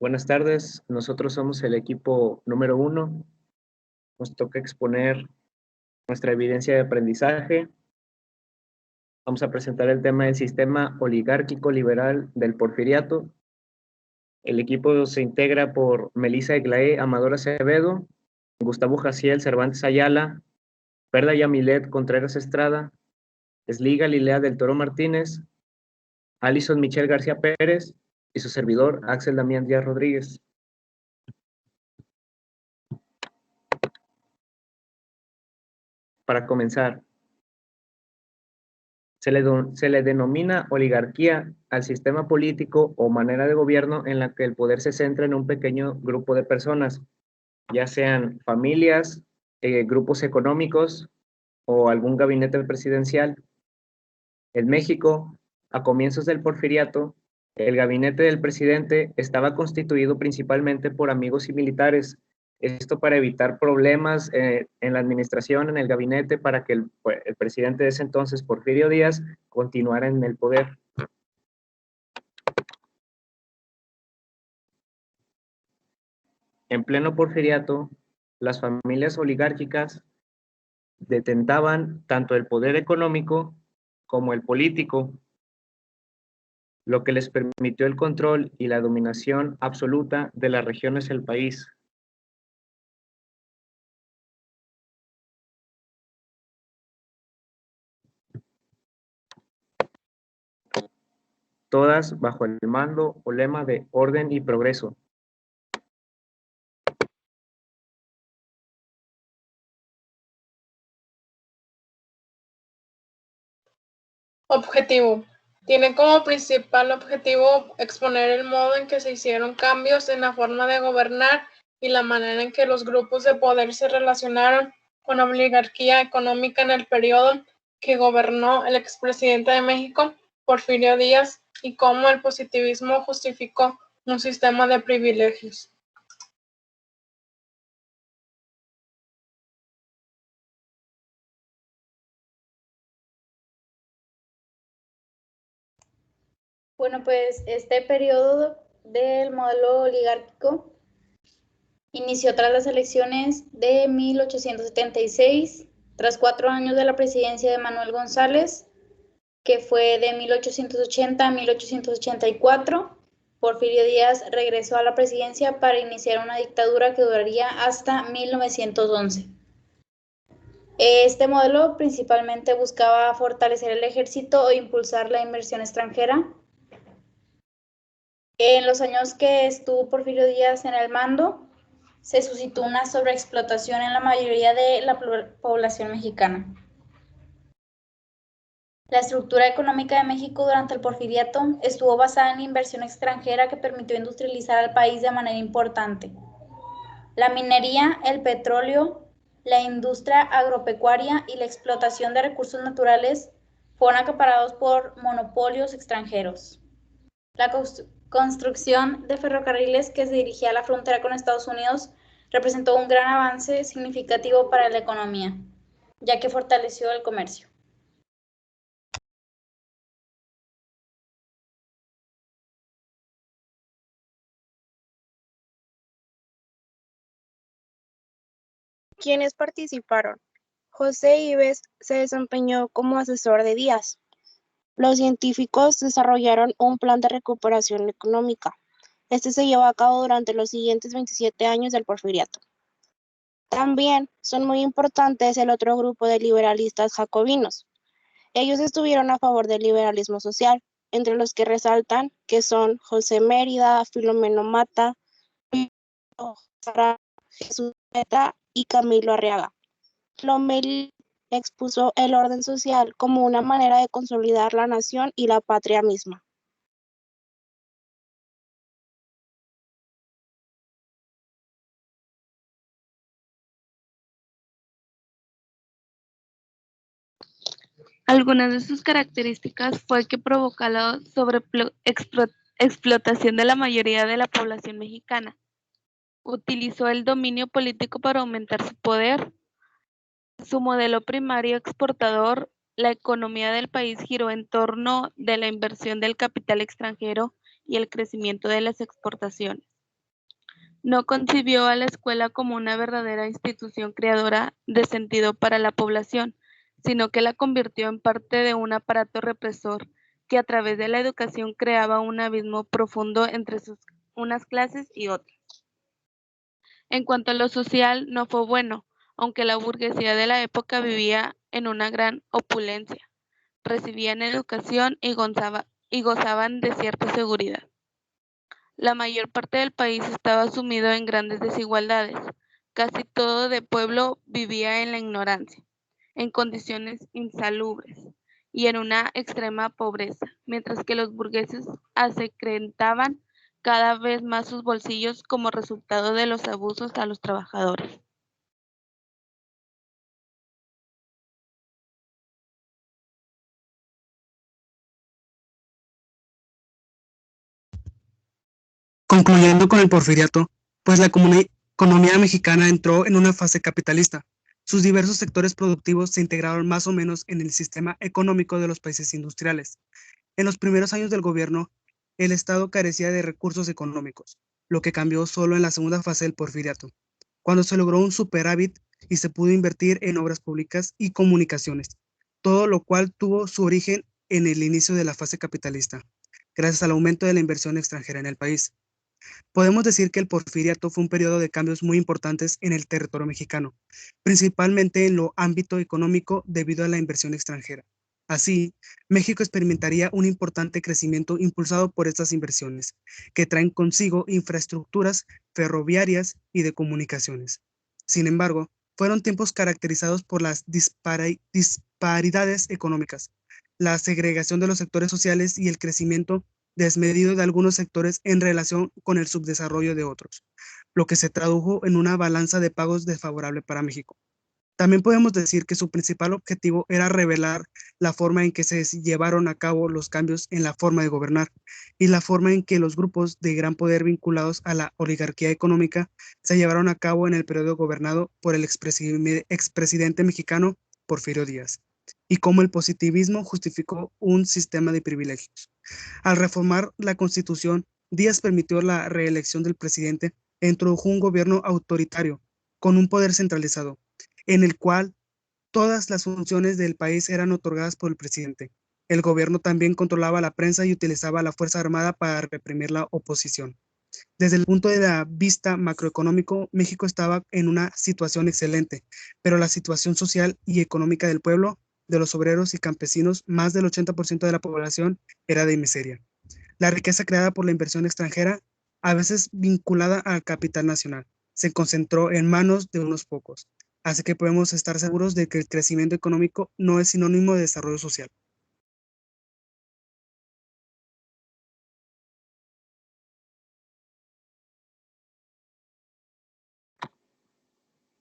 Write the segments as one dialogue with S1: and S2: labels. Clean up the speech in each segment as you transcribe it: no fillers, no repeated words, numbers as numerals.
S1: Buenas tardes, nosotros somos el equipo número 1. Nos toca exponer nuestra evidencia de aprendizaje. Vamos a presentar el tema del sistema oligárquico liberal del Porfiriato. El equipo se integra por Melissa Eglaé Amador Acevedo, Gustavo Jaciel Cervantes Ayala, Perla Yamilet Contreras Estrada, Esli Galilea del Toro Martínez, Alison Michelle García Pérez y su servidor Axel Damián Díaz Rodríguez. Para comenzar, se le denomina oligarquía al sistema político o manera de gobierno en la que el poder se centra en un pequeño grupo de personas, ya sean familias, grupos económicos o algún gabinete presidencial. En México, a comienzos del Porfiriato, el gabinete del presidente estaba constituido principalmente por amigos y militares. Esto para evitar problemas en la administración, en el gabinete, para que el presidente de ese entonces, Porfirio Díaz, continuara en el poder. En pleno Porfiriato, las familias oligárquicas detentaban tanto el poder económico como el político, lo que les permitió el control y la dominación absoluta de las regiones del país. Todas bajo el mando o lema de orden y progreso.
S2: Objetivo. Tiene como principal objetivo exponer el modo en que se hicieron cambios en la forma de gobernar y la manera en que los grupos de poder se relacionaron con la oligarquía económica en el periodo que gobernó el expresidente de México, Porfirio Díaz, y cómo el positivismo justificó un sistema de privilegios.
S3: Bueno, pues este periodo del modelo oligárquico inició tras las elecciones de 1876, tras 4 años de la presidencia de Manuel González, que fue de 1880 a 1884. Porfirio Díaz regresó a la presidencia para iniciar una dictadura que duraría hasta 1911. Este modelo principalmente buscaba fortalecer el ejército o impulsar la inversión extranjera. En los años que estuvo Porfirio Díaz en el mando, se suscitó una sobreexplotación en la mayoría de la población mexicana. La estructura económica de México durante el Porfiriato estuvo basada en inversión extranjera que permitió industrializar al país de manera importante. La minería, el petróleo, la industria agropecuaria y la explotación de recursos naturales fueron acaparados por monopolios extranjeros. La construcción de ferrocarriles que se dirigía a la frontera con Estados Unidos representó un gran avance significativo para la economía, ya que fortaleció el comercio.
S4: ¿Quiénes participaron? José Ives se desempeñó como asesor de Díaz. Los científicos desarrollaron un plan de recuperación económica. Este se llevó a cabo durante los siguientes 27 años del Porfiriato. También son muy importantes el otro grupo de liberalistas jacobinos. Ellos estuvieron a favor del liberalismo social, entre los que resaltan que son José Mérida, Filomeno Mata, Jesús Meta y Camilo Arriaga. Lomelí expuso el orden social como una manera de consolidar la nación y la patria misma.
S5: Algunas de sus características fue que provocó la sobreexplotación de la mayoría de la población mexicana. Utilizó el dominio político para aumentar su poder. Su modelo primario exportador, la economía del país giró en torno de la inversión del capital extranjero y el crecimiento de las exportaciones. No concibió a la escuela como una verdadera institución creadora de sentido para la población, sino que la convirtió en parte de un aparato represor que a través de la educación creaba un abismo profundo entre unas clases y otras. En cuanto a lo social, no fue bueno, aunque la burguesía de la época vivía en una gran opulencia, recibían educación y gozaban de cierta seguridad. La mayor parte del país estaba sumido en grandes desigualdades. Casi todo de pueblo vivía en la ignorancia, en condiciones insalubres y en una extrema pobreza, mientras que los burgueses asecretaban cada vez más sus bolsillos como resultado de los abusos a los trabajadores.
S6: Concluyendo con el porfiriato, pues la economía mexicana entró en una fase capitalista. Sus diversos sectores productivos se integraron más o menos en el sistema económico de los países industriales. En los primeros años del gobierno, el Estado carecía de recursos económicos, lo que cambió solo en la segunda fase del porfiriato, cuando se logró un superávit y se pudo invertir en obras públicas y comunicaciones, todo lo cual tuvo su origen en el inicio de la fase capitalista, gracias al aumento de la inversión extranjera en el país. Podemos decir que el porfiriato fue un periodo de cambios muy importantes en el territorio mexicano, principalmente en lo ámbito económico debido a la inversión extranjera. Así, México experimentaría un importante crecimiento impulsado por estas inversiones, que traen consigo infraestructuras ferroviarias y de comunicaciones. Sin embargo, fueron tiempos caracterizados por las disparidades económicas, la segregación de los sectores sociales y el crecimiento desmedido de algunos sectores en relación con el subdesarrollo de otros, lo que se tradujo en una balanza de pagos desfavorable para México. También podemos decir que su principal objetivo era revelar la forma en que se llevaron a cabo los cambios en la forma de gobernar y la forma en que los grupos de gran poder vinculados a la oligarquía económica se llevaron a cabo en el periodo gobernado por el expresidente mexicano Porfirio Díaz, y cómo el positivismo justificó un sistema de privilegios. Al reformar la Constitución, Díaz permitió la reelección del presidente e introdujo un gobierno autoritario con un poder centralizado, en el cual todas las funciones del país eran otorgadas por el presidente. El gobierno también controlaba la prensa y utilizaba la Fuerza Armada para reprimir la oposición. Desde el punto de vista macroeconómico, México estaba en una situación excelente, pero la situación social y económica del pueblo, de los obreros y campesinos, más del 80% de la población, era de miseria. La riqueza creada por la inversión extranjera, a veces vinculada al capital nacional, se concentró en manos de unos pocos. Así que podemos estar seguros de que el crecimiento económico no es sinónimo de desarrollo social.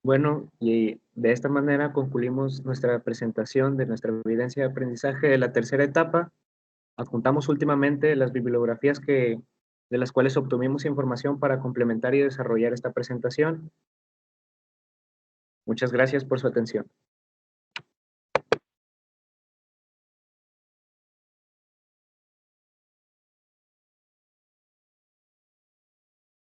S1: Bueno, y de esta manera concluimos nuestra presentación de nuestra evidencia de aprendizaje de la tercera etapa. Adjuntamos últimamente las bibliografías de las cuales obtuvimos información para complementar y desarrollar esta presentación. Muchas gracias por su atención.